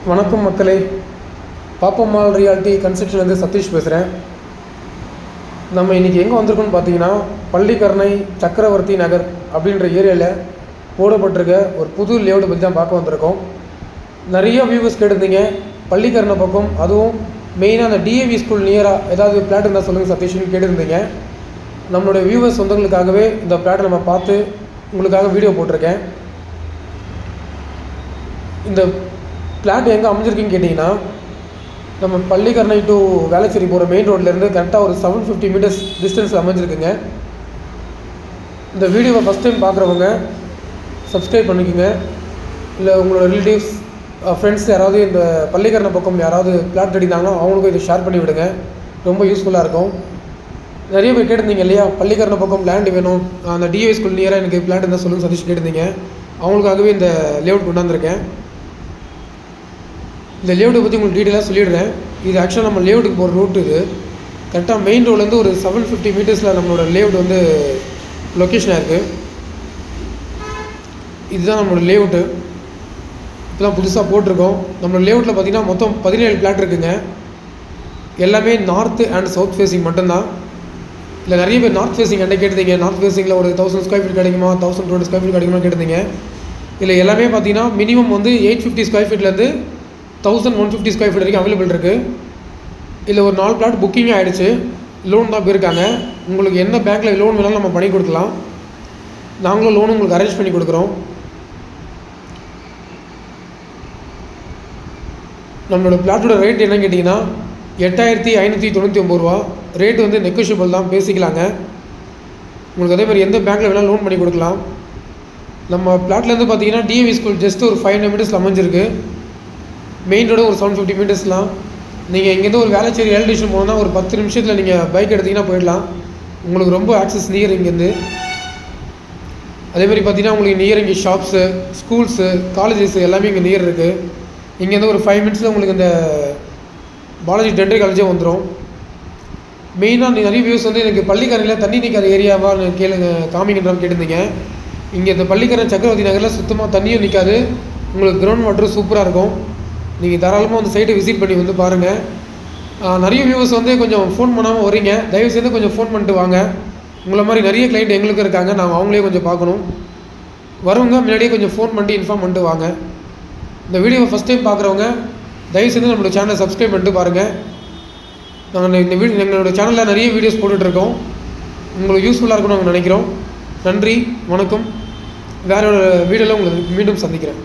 வணக்கம் மக்களே. பாப்பம்மாள் ரியாலிட்டி கன்ஸ்ட்ரக்ஷன்லேருந்து சதீஷ் பேசுகிறேன். நம்ம இன்றைக்கி எங்கே வந்திருக்கோன்னு பார்த்தீங்கன்னா, பள்ளிக்கரணை சக்கரவர்த்தி நகர் அப்படின்ற ஏரியாவில் போடப்பட்டிருக்க ஒரு புது லேஅவுட் பற்றி தான் பார்க்க வந்திருக்கோம். நிறைய வியூவர்ஸ் கேட்டிருந்தீங்க பள்ளிக்கரணை பக்கம், அதுவும் மெயினாக அந்த டிஏவி ஸ்கூல் நியராக ஏதாவது பிளாட் இருந்தால் சொல்லுங்கள் சதீஷ்னு கேட்டிருந்தீங்க. நம்மளுடைய வியூவர்ஸ் சொந்தங்களுக்காகவே இந்த பிளாட்டை நம்ம பார்த்து உங்களுக்காக வீடியோ போட்டிருக்கேன். இந்த பிளாட் எங்கே அமைஞ்சிருக்குன்னு கேட்டிங்கன்னா, நம்ம பள்ளிக்கரணை டு வேளச்சேரி போகிற மெயின் ரோட்லேருந்து கரெக்டாக ஒரு 750 மீட்டர்ஸ் டிஸ்டன்ஸில் அமைஞ்சிருக்குங்க. இந்த வீடியோவை ஃபஸ்ட் டைம் பார்க்குறவங்க சப்ஸ்கிரைப் பண்ணிக்கோங்க. இல்லை உங்களோட ரிலேட்டிவ்ஸ் ஃப்ரெண்ட்ஸ் யாராவது இந்த பள்ளிக்கரணை பக்கம் யாராவது பிளாட் எடுத்தாங்கன்னா அவங்களுக்கும் இதை ஷேர் பண்ணி விடுங்க, ரொம்ப யூஸ்ஃபுல்லாக இருக்கும். நிறைய பேர் கேட்டிருந்தீங்க இல்லையா, பள்ளிக்கரணை பக்கம் லேண்ட் வேணும், அந்த டிஏவி ஸ்கூல் நியராக எனக்கு பிளாட் இருந்தால் சொல்லுங்கள் சதீஷ் கேட்டிருந்தீங்க. அவங்களுக்காகவே இந்த லேஅவுட் கொண்டாந்துருக்கேன். இந்த லேஅவுட்டை பற்றி உங்களுக்கு டீட்டெயிலாக சொல்லிடுறேன். இது ஆக்சுவலாக நம்ம லேஅவுட்டுக்கு போகிற ரூட். இது கரெக்டாக மெயின் ரோட்லேருந்து ஒரு 750 மீட்டர்ஸில் நம்மளோட லேஅவுட் வந்து லொக்கேஷனாக இருக்குது. இதுதான் நம்மளோட லேஅவுட்டு. இப்போ தான் புதுசாக போட்டிருக்கோம். நம்மளோட லேஅவுட்டில் பார்த்திங்கன்னா மொத்தம் 17 பிளாட் இருக்குதுங்க. எல்லாமே நார்த்து அண்ட் சவுத் ஃபேஸிங் மட்டும்தான். இல்லை நிறைய பேர் நார்த் ஃபேஸிங் என்ன கேட்டிருந்தீங்க, நார்த் ஃபேஸிங்கில் ஒரு 1000 ஸ்கொயர் ஃபீட் கிடைக்குமா, 1020 ஸ்கொயர் ஃபீட் கிடைக்குமா கேட்டிருந்தீங்க. இல்லை எல்லாமே பார்த்திங்கன்னா மினிமம் வந்து 850 ஸ்கொயர் ஃபீட்லேருந்து 1150 ஸ்கொயர் ஃபீட் வரைக்கும் அவைலபிள் இருக்குது. இதில் ஒரு 4 பிளாட் புக்கிங்கே ஆகிடுச்சு, லோன் தான் போயிருக்காங்க. உங்களுக்கு என்ன பேங்க்கில் லோன் வேணாலும் நம்ம பண்ணி கொடுக்கலாம். நாங்களும் லோன் உங்களுக்கு அரேஞ்ச் பண்ணி கொடுக்குறோம். நம்மளோட பிளாட்டோட ரேட் என்னன்னு கேட்டிங்கன்னா 8599 ரூபா. ரேட்டு வந்து நெகோஷியபிள் தான், பேசிக்கலாங்க. உங்களுக்கு அதே மாதிரி எந்த பேங்க்கில் வேணாலும் லோன் பண்ணி கொடுக்கலாம். நம்ம பிளாட்லேருந்து பார்த்தீங்கன்னா டிஏவி ஸ்கூல் ஜஸ்ட் ஒரு 500 மீட்டர்ஸில் அமைஞ்சிருக்கு. மெயின் ரோடு ஒரு 750 மீட்டர்ஸ்லாம். நீங்கள் இங்கேருந்து ஒரு வேளச்சேரி ரயில்வே ஸ்டேஷன் போகணுன்னா ஒரு 10 நிமிஷத்தில் நீங்கள் பைக் எடுத்திங்கன்னா போயிடலாம். உங்களுக்கு ரொம்ப ஆக்சஸ் நியர் இங்கேருந்து. அதேமாதிரி பார்த்தீங்கன்னா உங்களுக்கு நியர் இங்கே ஷாப்ஸு, ஸ்கூல்ஸு, காலேஜஸ்ஸு எல்லாமே இங்கே நியர் இருக்குது. இங்கேருந்து ஒரு 5 மினிட்ஸில் உங்களுக்கு இந்த பாலாஜி டென்டல் காலேஜே வந்துடும். மெயினாக நிறைய வியூஸ் வந்து எனக்கு பள்ளிக்கரணையில் தண்ணி நிற்காத ஏரியாவாக கேளுங்க காமிங்கன்றான்னு கேட்டிருந்தீங்க. இங்கே இந்த பள்ளிக்கரணை சக்கரவர்த்தி நகரில் சுத்தமாக தண்ணியும் நிற்காது. உங்களுக்கு கிரவுண்ட் வாட்டரும் சூப்பராக இருக்கும். நீங்கள் தாராளமாக அந்த சைட்டை விசிட் பண்ணி வந்து பாருங்கள். நிறைய வியூவர்ஸ் வந்து கொஞ்சம் ஃபோன் பண்ணாமல் வரீங்க, தயவு செய்து கொஞ்சம் ஃபோன் பண்ணிட்டு வாங்க. உங்களை மாதிரி நிறைய கிளைண்ட் எங்களுக்கு இருக்காங்க, நாங்கள் அவங்களே கொஞ்சம் பார்க்கணும். வரவங்க முன்னாடியே கொஞ்சம் ஃபோன் பண்ணி இன்ஃபார்ம் பண்ணிட்டு வாங்க. இந்த வீடியோவை ஃபஸ்ட் டைம் பார்க்குறவங்க தயவு செய்து நம்மளோட சேனலை சப்ஸ்கிரைப் பண்ணிட்டு பாருங்கள். நாங்கள் எங்களோட சேனலில் நிறைய வீடியோஸ் போட்டுட்ருக்கோம். உங்களுக்கு யூஸ்ஃபுல்லாக இருக்கும்னு நாங்கள் நினைக்கிறோம். நன்றி, வணக்கம். வேற ஒரு வீடியோவில் உங்களை மீண்டும் சந்திக்கிறேன்.